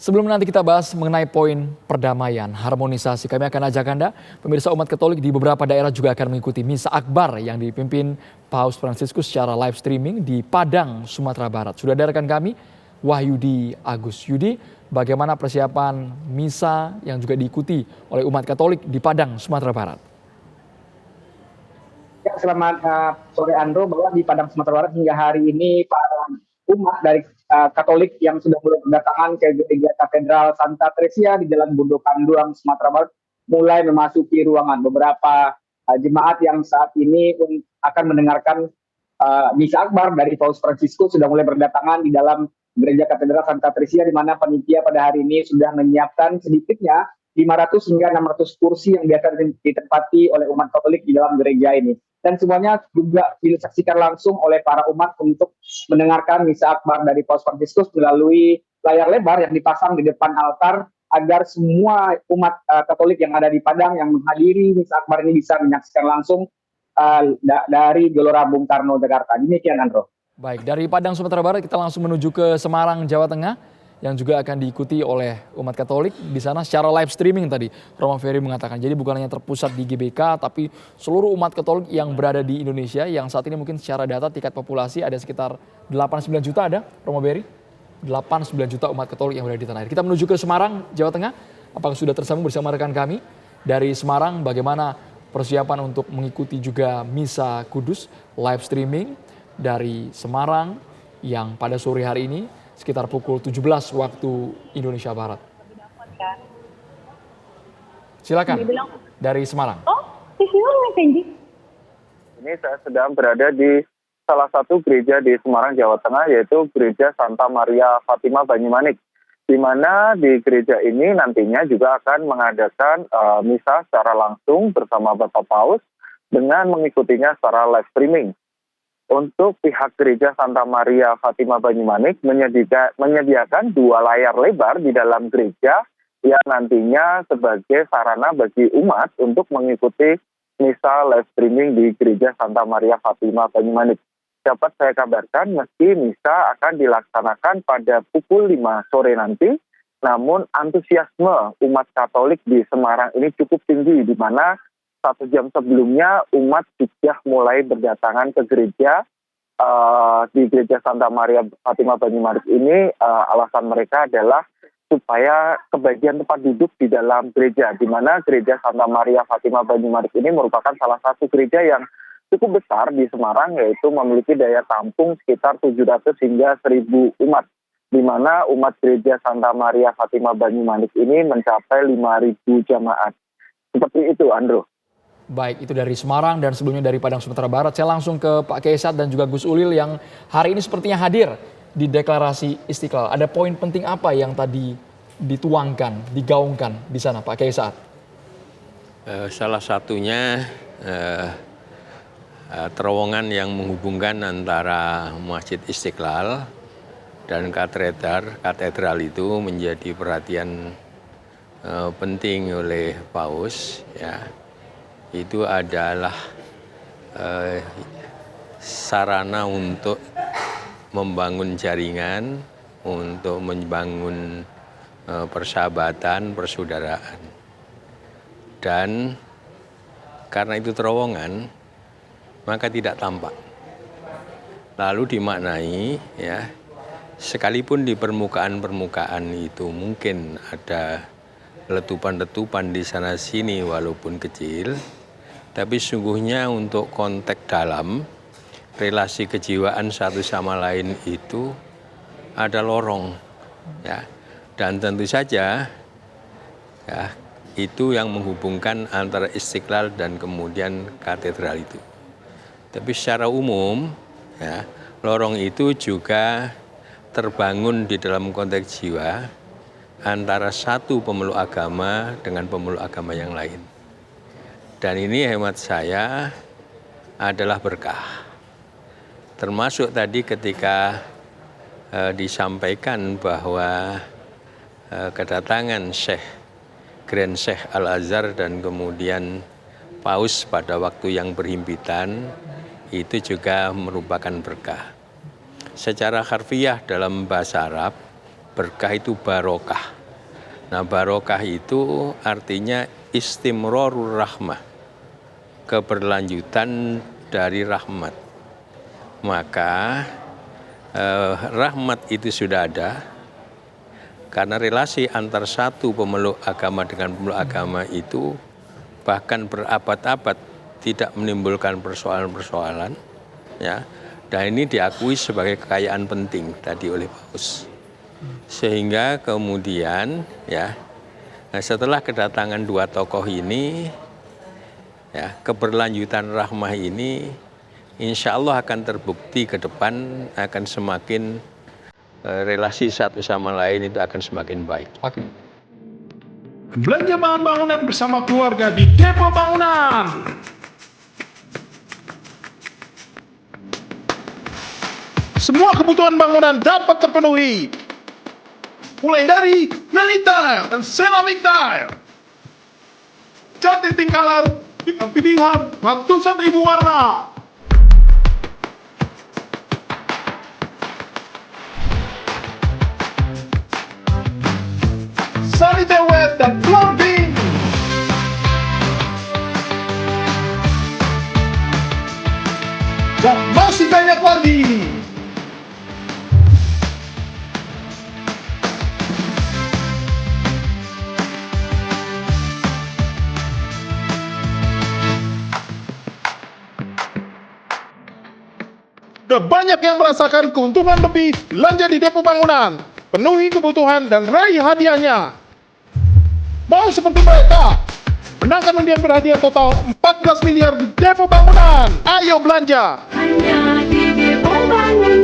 Sebelum nanti kita bahas mengenai poin perdamaian, harmonisasi, kami akan ajak Anda, pemirsa umat Katolik di beberapa daerah juga akan mengikuti Misa Akbar yang dipimpin Paus Fransiskus secara live streaming di Padang, Sumatera Barat. Sudah ada rekan kami, Wahyudi Agus. Yudi, bagaimana persiapan Misa yang juga diikuti oleh umat Katolik di Padang, Sumatera Barat? Ya, selamat sore Andro, bahwa di Padang, Sumatera Barat hingga hari ini para umat dari Katolik yang sudah mulai berdatangan ke gereja Katedral Santa Tresia di Jalan Bondo Kanduang, Sumatera Barat mulai memasuki ruangan. Beberapa jemaat yang saat ini akan mendengarkan Misa Akbar dari Paus Fransiskus sudah mulai berdatangan di dalam gereja Katedral Santa Tresia, di mana panitia pada hari ini sudah menyiapkan sedikitnya 500 hingga 600 kursi yang biasa ditempati oleh umat Katolik di dalam gereja ini. Dan semuanya juga disaksikan langsung oleh para umat untuk mendengarkan Misa Akbar dari Paus Fransiskus melalui layar lebar yang dipasang di depan altar, agar semua umat Katolik yang ada di Padang yang menghadiri Misa Akbar ini bisa menyaksikan langsung dari Gelora Bung Karno, Jakarta. Demikian, Andro. Baik, dari Padang, Sumatera Barat kita langsung menuju ke Semarang, Jawa Tengah, yang juga akan diikuti oleh umat Katolik di sana secara live streaming tadi. Romo Ferry mengatakan, jadi bukan hanya terpusat di GBK, tapi seluruh umat Katolik yang berada di Indonesia, yang saat ini mungkin secara data tingkat populasi ada sekitar 8-9 juta ada, Romo Ferry? 8-9 juta umat Katolik yang berada di tanah air. Kita menuju ke Semarang, Jawa Tengah. Apakah sudah tersambung bersama rekan kami dari Semarang, bagaimana persiapan untuk mengikuti juga Misa Kudus live streaming dari Semarang yang pada sore hari ini sekitar pukul 17 waktu Indonesia Barat. Silakan dari Semarang. Ini saya sedang berada di salah satu gereja di Semarang, Jawa Tengah, yaitu Gereja Santa Maria Fatima Banyumanik, di mana di gereja ini nantinya juga akan mengadakan misa secara langsung bersama Bapak Paus dengan mengikutinya secara live streaming. Untuk pihak Gereja Santa Maria Fatima Banyumanik menyediakan 2 layar lebar di dalam gereja yang nantinya sebagai sarana bagi umat untuk mengikuti misa live streaming di Gereja Santa Maria Fatima Banyumanik. Dapat saya kabarkan meski misa akan dilaksanakan pada pukul 5 sore nanti, namun antusiasme umat Katolik di Semarang ini cukup tinggi, di mana 1 jam sebelumnya umat sudah mulai berdatangan ke gereja di Gereja Santa Maria Fatima Banyumanik ini. Alasan mereka adalah supaya kebagian tempat duduk di dalam gereja, di mana Gereja Santa Maria Fatima Banyumanik ini merupakan salah satu gereja yang cukup besar di Semarang, yaitu memiliki daya tampung sekitar 700 hingga 1000 umat, di mana umat Gereja Santa Maria Fatima Banyumanik ini mencapai 5.000 jamaat. Seperti itu, Andro. Baik, itu dari Semarang dan sebelumnya dari Padang, Sumatera Barat. Saya langsung ke Pak Kaisat dan juga Gus Ulil yang hari ini sepertinya hadir di deklarasi Istiqlal. Ada poin penting apa yang tadi dituangkan, digaungkan di sana, Pak Kaisat? Salah satunya terowongan yang menghubungkan antara Masjid Istiqlal dan katedral itu menjadi perhatian penting oleh Paus, ya. Itu adalah sarana untuk membangun jaringan, untuk membangun persahabatan, persaudaraan. Dan karena itu terowongan, maka tidak tampak. Lalu dimaknai, ya, sekalipun di permukaan itu mungkin ada letupan-letupan di sana sini walaupun kecil, tapi sungguhnya untuk konteks dalam relasi kejiwaan satu sama lain itu ada lorong, ya. Dan tentu saja, ya, itu yang menghubungkan antara Istiqlal dan kemudian katedral itu. Tapi secara umum, ya, lorong itu juga terbangun di dalam konteks jiwa antara satu pemeluk agama dengan pemeluk agama yang lain. Dan ini hemat saya adalah berkah. Termasuk tadi ketika disampaikan bahwa kedatangan Grand Sheikh Al-Azhar dan kemudian Paus pada waktu yang berhimpitan itu juga merupakan berkah. Secara harfiah dalam bahasa Arab, berkah itu barokah. Nah, barokah itu artinya istimrorur rahmah, keberlanjutan dari rahmat. Maka rahmat itu sudah ada, karena relasi antar satu pemeluk agama dengan pemeluk agama itu bahkan berabad-abad tidak menimbulkan persoalan-persoalan, ya. Dan ini diakui sebagai kekayaan penting tadi oleh Paus. Sehingga kemudian ya, setelah kedatangan dua tokoh ini, ya, keberlanjutan rahmah ini insya Allah akan terbukti ke depan, akan semakin relasi satu sama lain itu akan semakin baik. Belanja bahan bangunan bersama keluarga di Depo Bangunan. Semua kebutuhan bangunan dapat terpenuhi. Mulai dari granit tile dan ceramic tile, cat tinting color dengan pilihan ratusan ribu warna. Sanitary ware dan plumbing. Dan masih banyak lagi. Sudah banyak yang merasakan keuntungan lebih belanja di Depo Bangunan. Penuhi kebutuhan dan raih hadiahnya. Mau seperti mereka? Menangkan undian berhadiah total 14 miliar di Depo Bangunan. Ayo belanja! Hanya di Depo Bangunan.